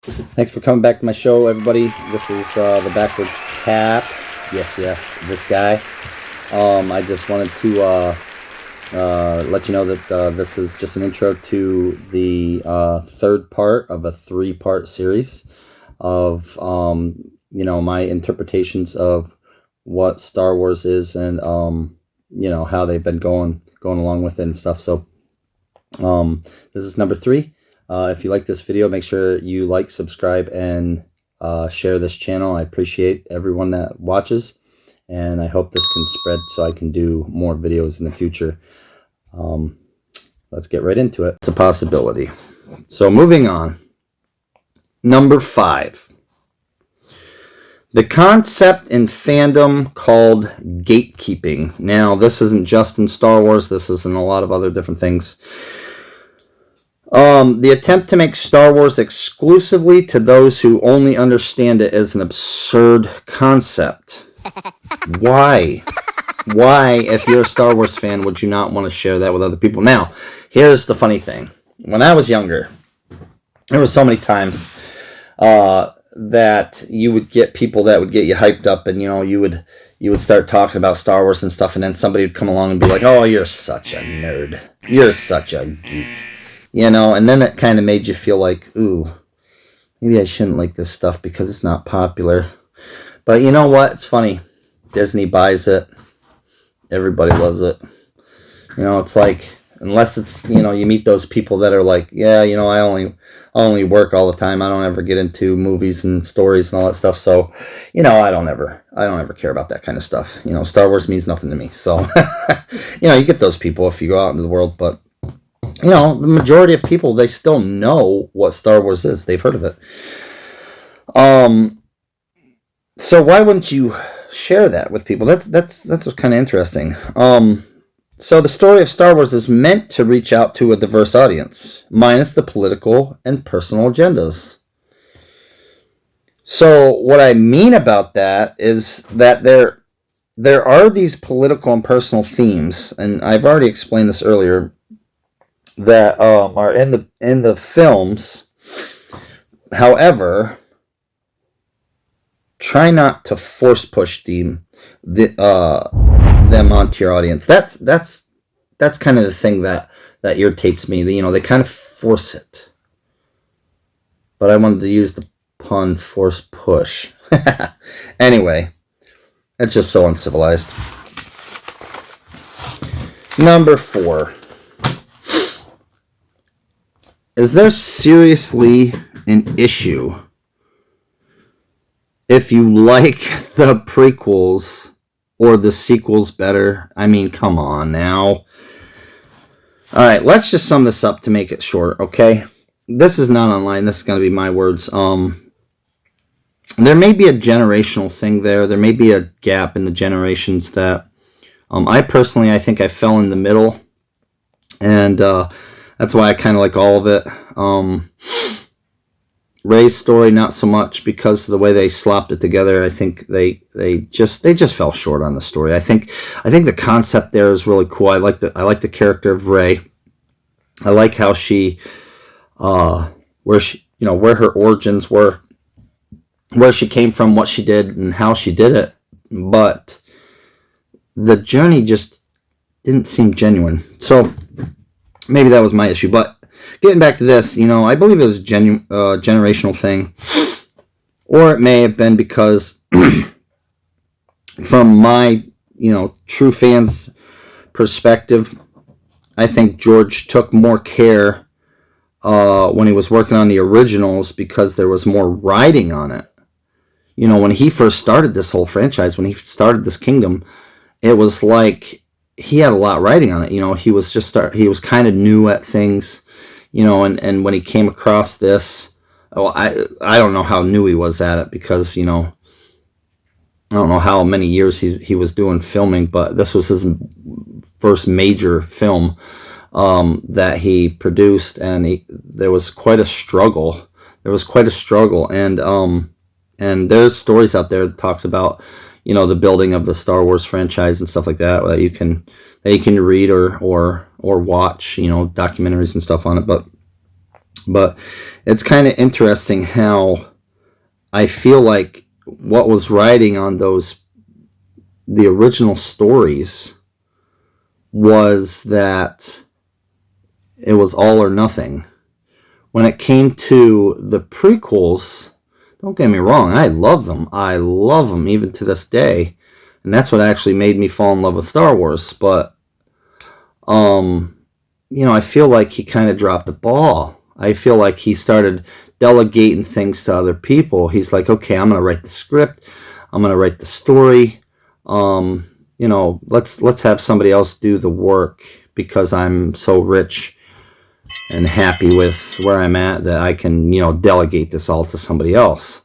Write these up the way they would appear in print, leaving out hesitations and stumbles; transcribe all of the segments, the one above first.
Thanks for coming back to my show, everybody. This is the Backwards Cap. Yes, this guy. I just wanted to let you know that this is just an intro to the third part of a three-part series of my interpretations of what Star Wars is and how they've been going along with it and stuff. So this is number 3. If you like this video, make sure you like, subscribe, and share this channel. I appreciate everyone that watches, and I hope this can spread so I can do more videos in the future. Let's get right into it. It's a possibility. So moving on. Number 5. The concept in fandom called gatekeeping. Now, this isn't just in Star Wars. This is in a lot of other different things. The attempt to make Star Wars exclusively to those who only understand it is an absurd concept. Why? Why, if you're a Star Wars fan, would you not want to share that with other people? Now, here's the funny thing. When I was younger, there were so many times that you would get people that would get you hyped up, and you would start talking about Star Wars and stuff, and then somebody would come along and be like, "Oh, you're such a nerd. You're such a geek." And then it kind of made you feel like, ooh, maybe I shouldn't like this stuff because it's not popular. But you know what? It's funny. Disney buys it. Everybody loves it. It's like, unless it's, you meet those people that are like, yeah, I only work all the time. I don't ever get into movies and stories and all that stuff. So, I don't ever care about that kind of stuff. Star Wars means nothing to me. So, you get those people if you go out into the world, but the majority of people, they still know what Star Wars is. They've heard of it. So why wouldn't you share that with people? That's what's kind of interesting. So the story of Star Wars is meant to reach out to a diverse audience, minus the political and personal agendas. So what I mean about that is that there are these political and personal themes, and I've already explained this earlier, that are in the films. However, try not to force push them onto your audience. That's kind of the thing that irritates me. They kind of force it. But I wanted to use the pun force push. Anyway, it's just so uncivilized. Number 4. Is there seriously an issue if you like the prequels or the sequels better? I mean, come on now. Alright, let's just sum this up to make it short, okay? This is not online. This is going to be my words. There may be a generational thing there. There may be a gap in the generations that I personally, I think I fell in the middle. And that's why I kind of like all of it. Rey's story, not so much, because of the way they slopped it together. I think they just fell short on the story. I think the concept there is really cool. I like the character of Rey. I like how she, where her origins were, where she came from, what she did, and how she did it. But the journey just didn't seem genuine. So maybe that was my issue. But getting back to this, I believe it was a generational thing. Or it may have been because from my, true fans' perspective, I think George took more care when he was working on the originals because there was more writing on it. When he first started this whole franchise, when he started this kingdom, it was like he had a lot writing on it. He was he was kind of new at things, and when he came across this, well, I don't know how new he was at it because, I don't know how many years he was doing filming, but this was his first major film that he produced, and there was quite a struggle. And there's stories out there that talks about, the building of the Star Wars franchise and stuff like that you can read or watch, documentaries and stuff on it. But But it's kind of interesting how I feel like what was riding on the original stories was that it was all or nothing. When it came to the prequels, don't get me wrong, I love them. I love them even to this day. And that's what actually made me fall in love with Star Wars. But, I feel like he kind of dropped the ball. I feel like he started delegating things to other people. He's like, okay, I'm going to write the script. I'm going to write the story. Let's have somebody else do the work because I'm so rich and happy with where I'm at that I can, delegate this all to somebody else.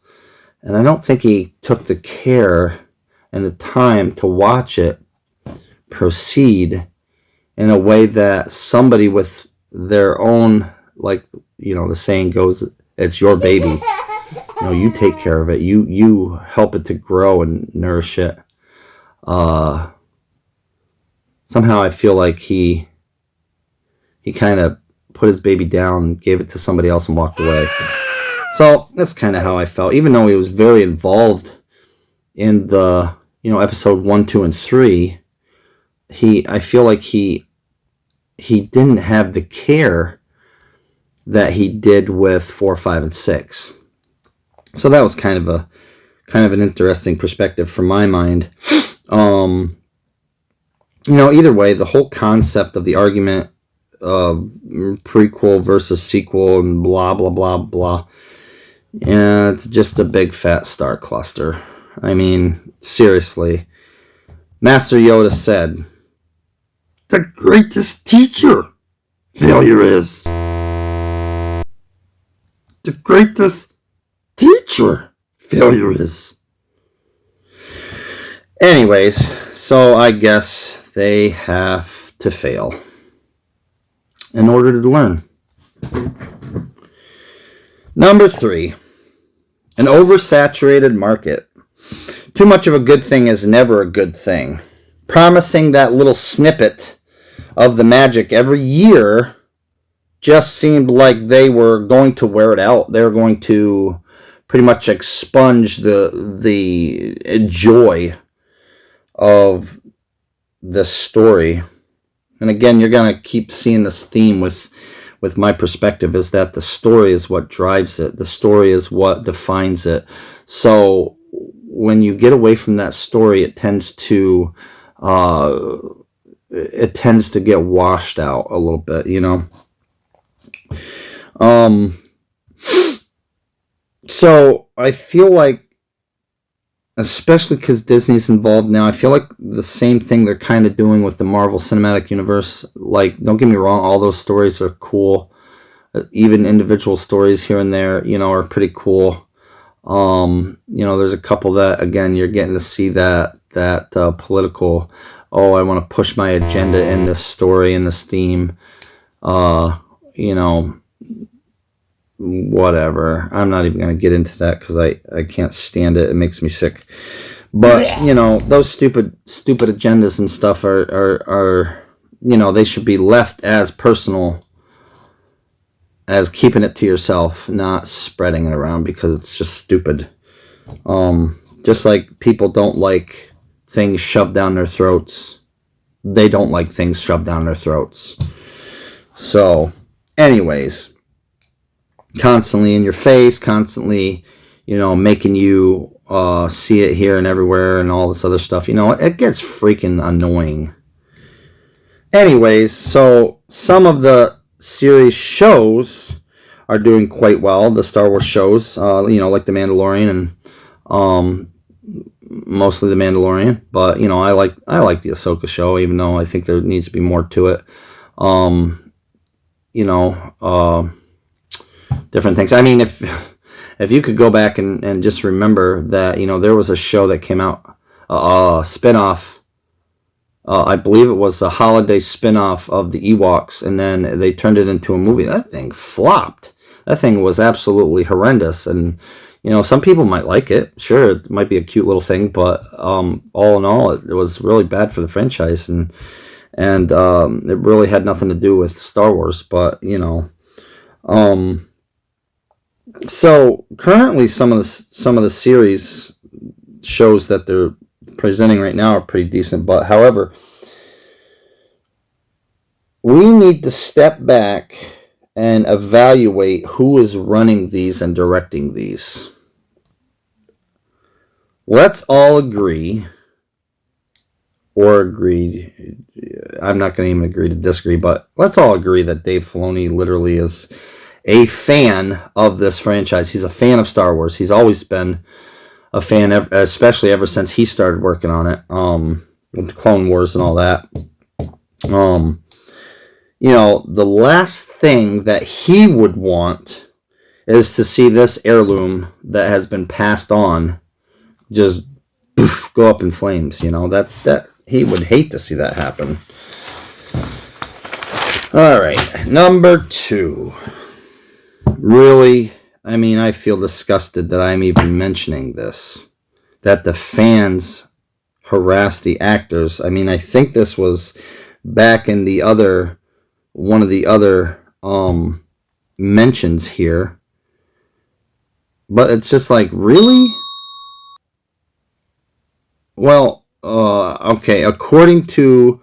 And I don't think he took the care and the time to watch it proceed in a way that somebody with their own, the saying goes, it's your baby. You take care of it. You help it to grow and nourish it. Somehow I feel like he kind of put his baby down, gave it to somebody else, and walked away. So that's kind of how I felt. Even though he was very involved in the, episode 1, 2, and 3, I feel like he didn't have the care that he did with 4, 5, and 6. So that was kind of an interesting perspective from my mind. Either way, the whole concept of the argument of prequel versus sequel and blah, blah, blah, blah. Yeah, it's just a big fat star cluster. I mean, seriously. Master Yoda said, "The greatest teacher failure is." The greatest teacher failure is. Anyways, so I guess they have to fail in order to learn. Number 3, an oversaturated market. Too much of a good thing is never a good thing. Promising that little snippet of the magic every year just seemed like they were going to wear it out. They were going to pretty much expunge the joy of the story. And again, you're going to keep seeing this theme with my perspective, is that the story is what drives it. The story is what defines it. So when you get away from that story, it tends to get washed out a little bit, So I feel like, especially because Disney's involved now, I feel like the same thing they're kind of doing with the Marvel Cinematic Universe. Like, don't get me wrong, all those stories are cool. Even individual stories here and there, are pretty cool. There's a couple that, again, you're getting to see that political, I want to push my agenda in this story, in this theme. Whatever. I'm not even going to get into that because I can't stand it. It makes me sick. But, those stupid agendas and stuff are they should be left as personal as keeping it to yourself, not spreading it around, because it's just stupid. Just like people don't like things shoved down their throats, they don't like things shoved down their throats. So, anyways, constantly in your face, constantly, making you see it here and everywhere and all this other stuff, it gets freaking annoying. Anyways, so some of the series shows are doing quite well. The Star Wars shows, like The Mandalorian and mostly The Mandalorian. But I like the Ahsoka show, even though I think there needs to be more to it. Different things. I mean, if you could go back and just remember that, there was a show that came out, spinoff. I believe it was a holiday spinoff of the Ewoks, and then they turned it into a movie. That thing flopped. That thing was absolutely horrendous. And, some people might like it. Sure, it might be a cute little thing, but all in all, it was really bad for the franchise, and it really had nothing to do with Star Wars. But, So currently, some of the series shows that they're presenting right now are pretty decent. But however, we need to step back and evaluate who is running these and directing these. Let's all agree, or agree, I'm not going to even agree to disagree, but let's all agree that Dave Filoni literally is a fan of this franchise. He's a fan of Star Wars. He's always been a fan, especially ever since he started working on it, with the Clone Wars and all that. You know, the last thing that he would want is to see this heirloom that has been passed on just poof, go up in flames. You know, that he would hate to see that happen. All right, number 2. Really, I mean, I feel disgusted that I'm even mentioning this, that the fans harass the actors. I mean, I think this was back in the other, one of the other mentions here, but it's just like, really? Well, okay, according to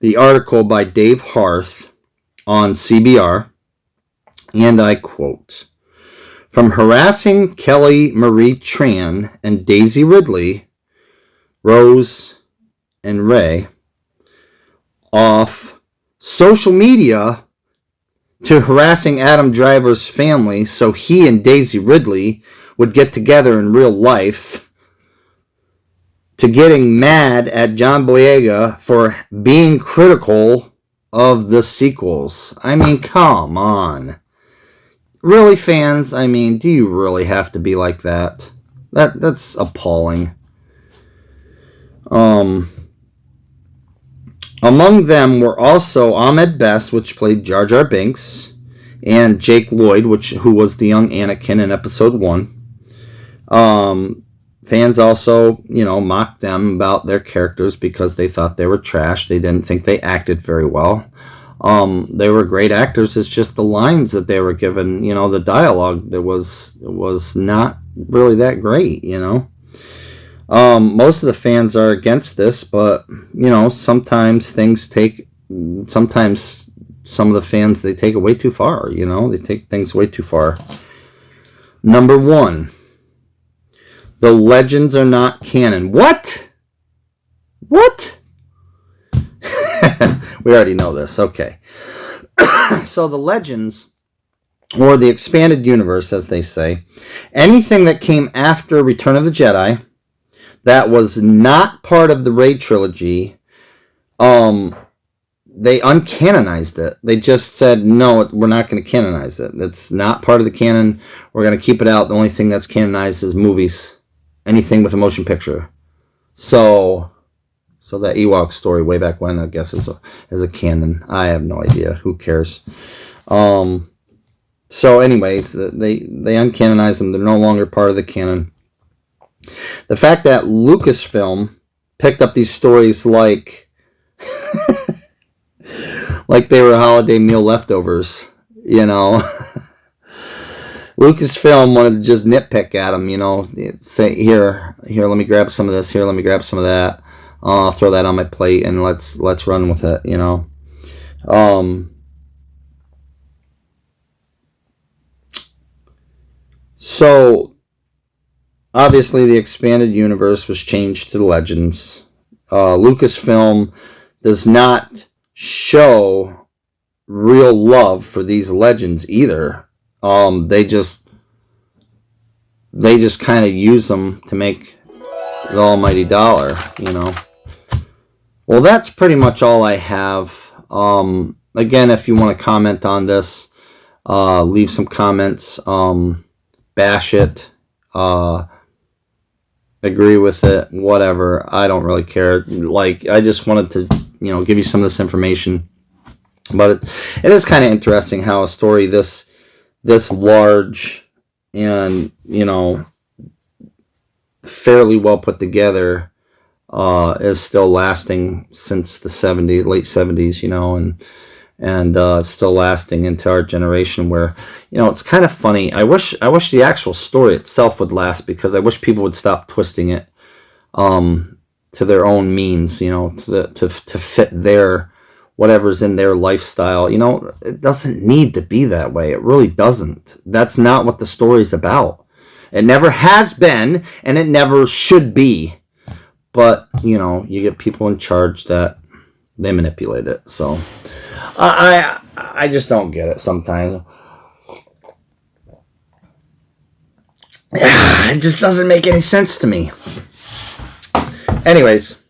the article by Dave Harth on CBR, and I quote, "From harassing Kelly Marie Tran and Daisy Ridley, Rose and Ray, off social media to harassing Adam Driver's family so he and Daisy Ridley would get together in real life, to getting mad at John Boyega for being critical of the sequels." I mean, come on. Really, fans? I mean, do you really have to be like that? That's appalling. Among them were also Ahmed Best, which played Jar Jar Binks, and Jake Lloyd, who was the young Anakin in Episode 1. Fans also, you know, mocked them about their characters because they thought they were trash. They didn't think they acted very well. They were great actors. It's just the lines that they were given, you know, the dialogue that was not really that great, you know. Most of the fans are against this, but, you know, sometimes some of the fans, they take it way too far, you know. They take things way too far. Number 1, the Legends are not canon. What? We already know this. Okay. So the Legends, or the expanded universe, as they say, anything that came after Return of the Jedi that was not part of the Rey trilogy, they uncanonized it. They just said, no, we're not going to canonize it. It's not part of the canon. We're going to keep it out. The only thing that's canonized is movies. Anything with a motion picture. So that Ewok story way back when, I guess, is a canon. I have no idea. Who cares? So anyways, they uncanonized them. They're no longer part of the canon. The fact that Lucasfilm picked up these stories like like they were holiday meal leftovers, you know. Lucasfilm wanted to just nitpick at them, you know, say, here, let me grab some of this, here, let me grab some of that, I'll throw that on my plate, and let's run with it, you know. So, obviously, the expanded universe was changed to the Legends. Lucasfilm does not show real love for these Legends either. They just kind of use them to make the almighty dollar, you know. Well, that's pretty much all I have. Again, if you want to comment on this, leave some comments, bash it, agree with it, whatever. I don't really care. Like, I just wanted to, you know, give you some of this information. But it is kind of interesting how a story this large and, you know, fairly well put together is still lasting since the late 70s, you know, and still lasting into our generation. Where, you know, it's kind of funny. I wish the actual story itself would last, because I wish people would stop twisting it to their own means, you know, to fit their whatever's in their lifestyle. You know, it doesn't need to be that way. It really doesn't. That's not what the story's about. It never has been, and it never should be. But, you know, you get people in charge that they manipulate it. So I just don't get it sometimes. It just doesn't make any sense to me. Anyways,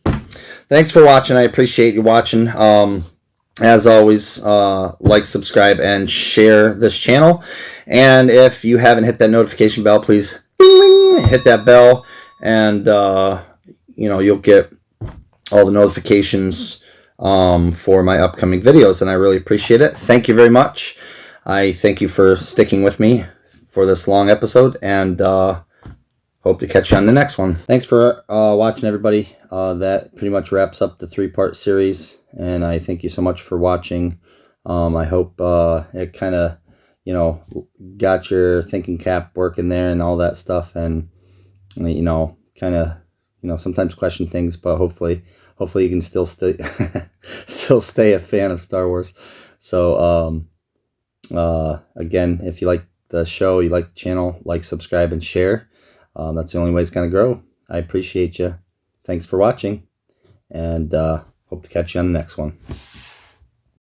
thanks for watching. I appreciate you watching. As always, like, subscribe, and share this channel. And if you haven't hit that notification bell, please hit that bell, and you know, you'll get all the notifications for my upcoming videos, and I really appreciate it. Thank you very much. I thank you for sticking with me for this long episode, and hope to catch you on the next one. Thanks for watching, everybody. That pretty much wraps up the 3-part series, and I thank you so much for watching. I hope it kind of, you know, got your thinking cap working there and all that stuff, and, you know, kind of, you know, sometimes question things, but hopefully you can still stay still stay a fan of Star Wars. So again, if you like the show, you like the channel, like, subscribe, and share. That's the only way it's going to grow. I appreciate you. Thanks for watching, and hope to catch you on the next one.